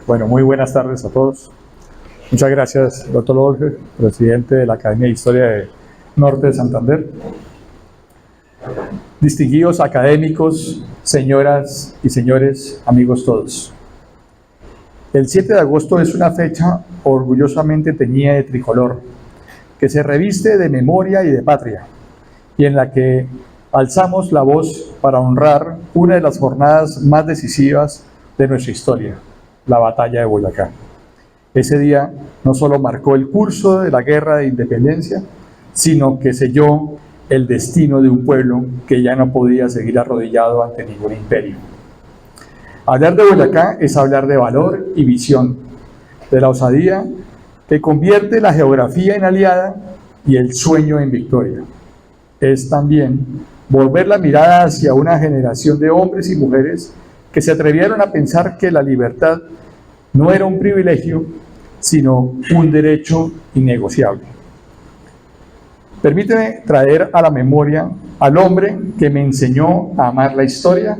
Bueno, muy buenas tardes a todos. Muchas gracias, doctor Borges, presidente de la Academia de Historia de Norte de Santander. Distinguidos académicos, señoras y señores, amigos todos. El 7 de agosto es una fecha orgullosamente teñida de tricolor, que se reviste de memoria y de patria, y en la que alzamos la voz para honrar una de las jornadas más decisivas de nuestra historia, la Batalla de Boyacá. Ese día no solo marcó el curso de la Guerra de Independencia, sino que selló el destino de un pueblo que ya no podía seguir arrodillado ante ningún imperio. Hablar de Boyacá es hablar de valor y visión, de la osadía que convierte la geografía en aliada y el sueño en victoria. Es también volver la mirada hacia una generación de hombres y mujeres que se atrevieron a pensar que la libertad no era un privilegio, sino un derecho innegociable. Permíteme traer a la memoria al hombre que me enseñó a amar la historia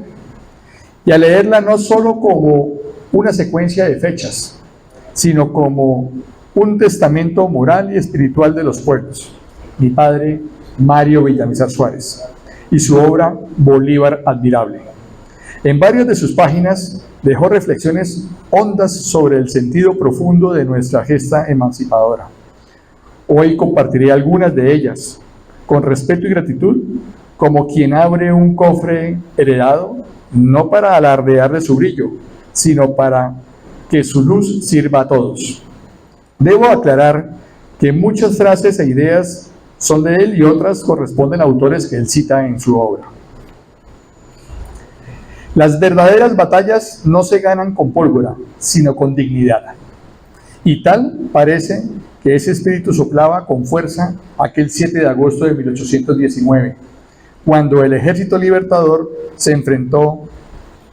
y a leerla no solo como una secuencia de fechas, sino como un testamento moral y espiritual de los pueblos, mi padre Mario Villamizar Suárez, y su obra Bolívar Admirable. En varias de sus páginas dejó reflexiones hondas sobre el sentido profundo de nuestra gesta emancipadora. Hoy compartiré algunas de ellas, con respeto y gratitud, como quien abre un cofre heredado, no para alardear de su brillo, sino para que su luz sirva a todos. Debo aclarar que muchas frases e ideas son de él y otras corresponden a autores que él cita en su obra. Las verdaderas batallas no se ganan con pólvora, sino con dignidad. Y tal parece que ese espíritu soplaba con fuerza aquel 7 de agosto de 1819, cuando el Ejército Libertador se enfrentó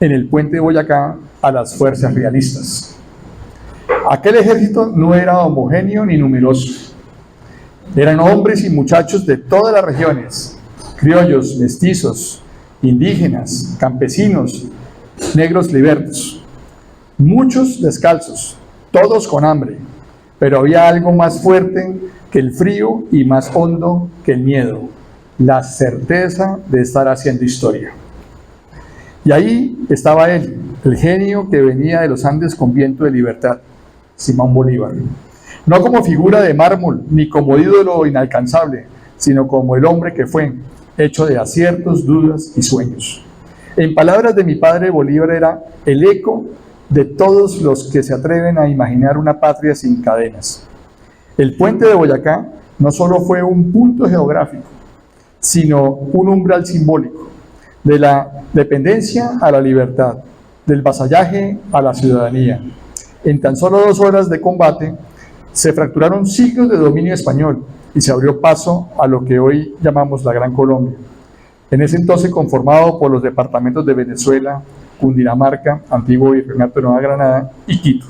en el puente de Boyacá a las fuerzas realistas. Aquel ejército no era homogéneo ni numeroso. Eran hombres y muchachos de todas las regiones, criollos, mestizos, indígenas, campesinos, negros libertos, muchos descalzos, todos con hambre, pero había algo más fuerte que el frío y más hondo que el miedo, la certeza de estar haciendo historia. Y ahí estaba él, el genio que venía de los Andes con viento de libertad, Simón Bolívar. No como figura de mármol, ni como ídolo inalcanzable, sino como el hombre que fue, hecho de aciertos, dudas y sueños. En palabras de mi padre, Bolívar era el eco de todos los que se atreven a imaginar una patria sin cadenas. El puente de Boyacá no solo fue un punto geográfico, sino un umbral simbólico, de la dependencia a la libertad, del vasallaje a la ciudadanía. En tan solo 2 horas de combate, se fracturaron siglos de dominio español y se abrió paso a lo que hoy llamamos la Gran Colombia, en ese entonces conformado por los departamentos de Venezuela, Cundinamarca, Antigua y Virreinato de Nueva Granada y Quito.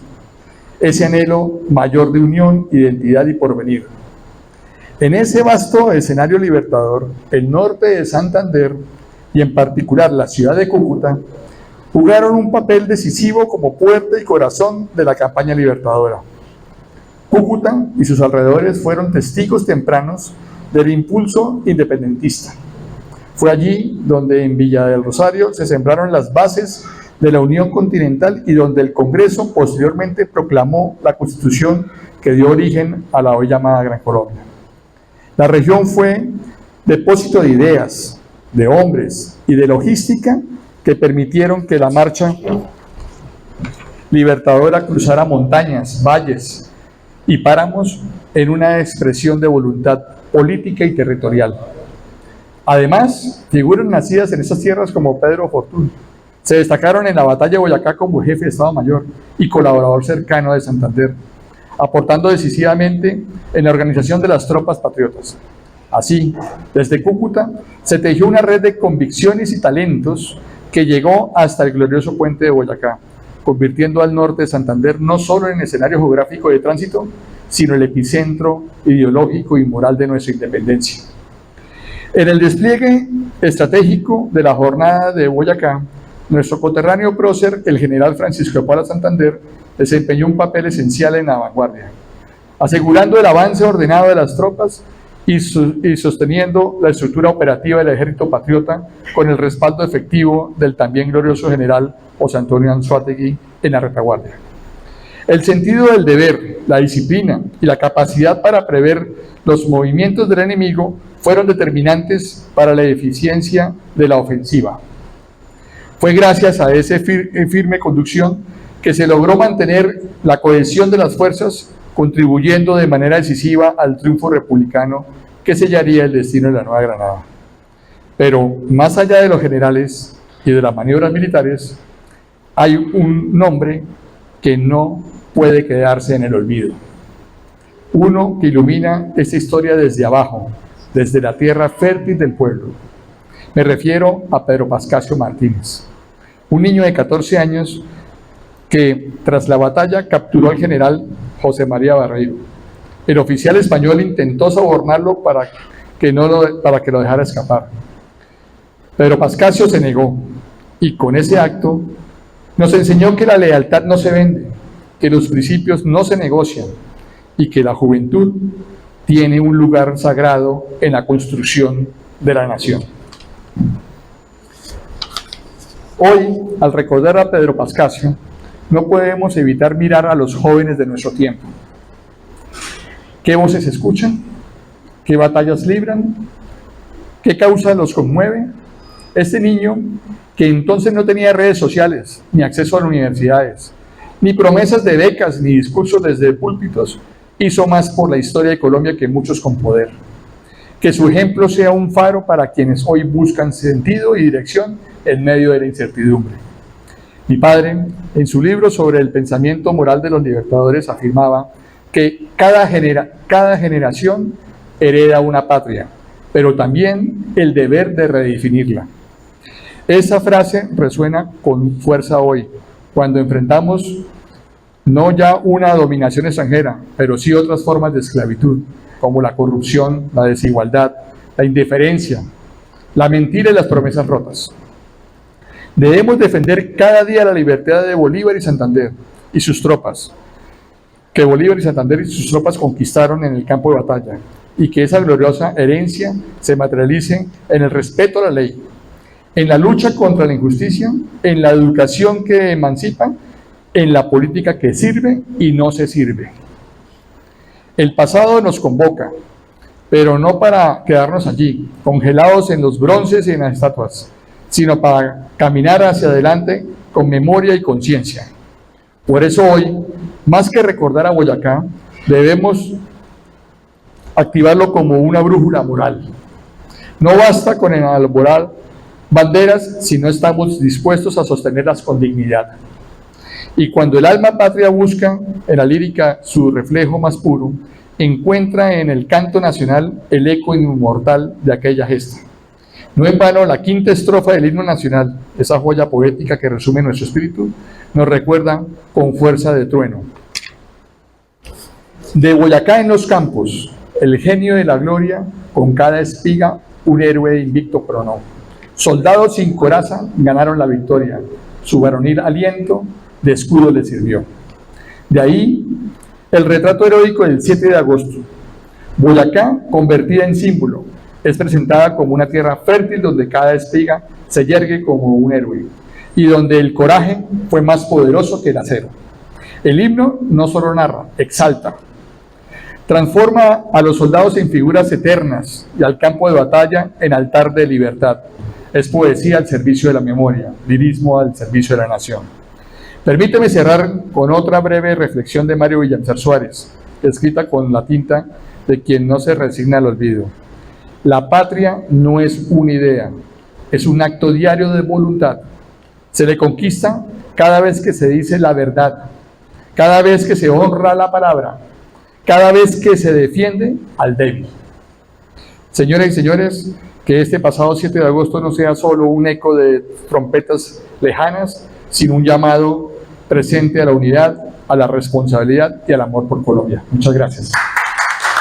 Ese anhelo mayor de unión, identidad y porvenir. En ese vasto escenario libertador, el norte de Santander y en particular la ciudad de Cúcuta jugaron un papel decisivo como puerta y corazón de la campaña libertadora. Cúcuta y sus alrededores fueron testigos tempranos del impulso independentista. Fue allí donde en Villa del Rosario se sembraron las bases de la Unión Continental y donde el Congreso posteriormente proclamó la Constitución que dio origen a la hoy llamada Gran Colombia. La región fue depósito de ideas, de hombres y de logística que permitieron que la marcha libertadora cruzara montañas, valles y páramos en una expresión de voluntad política y territorial. Además, figuras nacidas en esas tierras como Pedro Fortún se destacaron en la batalla de Boyacá como jefe de Estado Mayor y colaborador cercano de Santander, aportando decisivamente en la organización de las tropas patriotas. Así, desde Cúcuta se tejió una red de convicciones y talentos que llegó hasta el glorioso puente de Boyacá, convirtiendo al norte de Santander no solo en escenario geográfico de tránsito, sino el epicentro ideológico y moral de nuestra independencia. En el despliegue estratégico de la jornada de Boyacá, nuestro coterráneo prócer, el general Francisco de Paula Santander, desempeñó un papel esencial en la vanguardia, asegurando el avance ordenado de las tropas y sosteniendo la estructura operativa del ejército patriota con el respaldo efectivo del también glorioso general José Antonio Anzoátegui en la retaguardia. El sentido del deber, la disciplina y la capacidad para prever los movimientos del enemigo fueron determinantes para la eficiencia de la ofensiva. Fue gracias a esa firme conducción que se logró mantener la cohesión de las fuerzas, contribuyendo de manera decisiva al triunfo republicano que sellaría el destino de la Nueva Granada. Pero más allá de los generales y de las maniobras militares, hay un nombre que no puede quedarse en el olvido. Uno que ilumina esta historia desde abajo, desde la tierra fértil del pueblo. Me refiero a Pedro Pascasio Martínez, un niño de 14 años que tras la batalla capturó al general José María Barreiro. El oficial español intentó sobornarlo para que lo dejara escapar. Pedro Pascasio se negó y con ese acto nos enseñó que la lealtad no se vende, que los principios no se negocian y que la juventud tiene un lugar sagrado en la construcción de la nación. Hoy, al recordar a Pedro Pascasio, no podemos evitar mirar a los jóvenes de nuestro tiempo. ¿Qué voces escuchan? ¿Qué batallas libran? ¿Qué causa los conmueve? Este niño, que entonces no tenía redes sociales, ni acceso a las universidades, ni promesas de becas, ni discursos desde púlpitos, hizo más por la historia de Colombia que muchos con poder. Que su ejemplo sea un faro para quienes hoy buscan sentido y dirección en medio de la incertidumbre. Mi padre, en su libro sobre el pensamiento moral de los libertadores, afirmaba que cada generación hereda una patria, pero también el deber de redefinirla. Esa frase resuena con fuerza hoy, cuando enfrentamos no ya una dominación extranjera, pero sí otras formas de esclavitud, como la corrupción, la desigualdad, la indiferencia, la mentira y las promesas rotas. Debemos defender cada día la libertad de Bolívar y Santander y sus tropas, que Bolívar y Santander y sus tropas conquistaron en el campo de batalla, y que esa gloriosa herencia se materialice en el respeto a la ley, en la lucha contra la injusticia, en la educación que emancipa, en la política que sirve y no se sirve. El pasado nos convoca, pero no para quedarnos allí, congelados en los bronces y en las estatuas, sino para caminar hacia adelante con memoria y conciencia. Por eso hoy, más que recordar a Boyacá, debemos activarlo como una brújula moral. No basta con elaborar banderas si no estamos dispuestos a sostenerlas con dignidad. Y cuando el alma patria busca en la lírica su reflejo más puro, encuentra en el canto nacional el eco inmortal de aquella gesta. No en vano, la quinta estrofa del himno nacional, esa joya poética que resume nuestro espíritu, nos recuerda con fuerza de trueno. De Boyacá en los campos, el genio de la gloria, con cada espiga un héroe invicto coronó. Soldados sin coraza ganaron la victoria, su varonil aliento de escudo le sirvió. De ahí el retrato heroico del 7 de agosto. Boyacá, convertida en símbolo, es presentada como una tierra fértil donde cada espiga se yergue como un héroe y donde el coraje fue más poderoso que el acero. El himno no solo narra, exalta, transforma a los soldados en figuras eternas y al campo de batalla en altar de libertad. Es poesía al servicio de la memoria, lirismo al servicio de la nación. Permíteme cerrar con otra breve reflexión de Mario Villamizar Suárez, escrita con la tinta de quien no se resigna al olvido. La patria no es una idea, es un acto diario de voluntad. Se le conquista cada vez que se dice la verdad, cada vez que se honra la palabra, cada vez que se defiende al débil. Señoras y señores, que este pasado 7 de agosto no sea solo un eco de trompetas lejanas, sino un llamado presente a la unidad, a la responsabilidad y al amor por Colombia. Muchas gracias.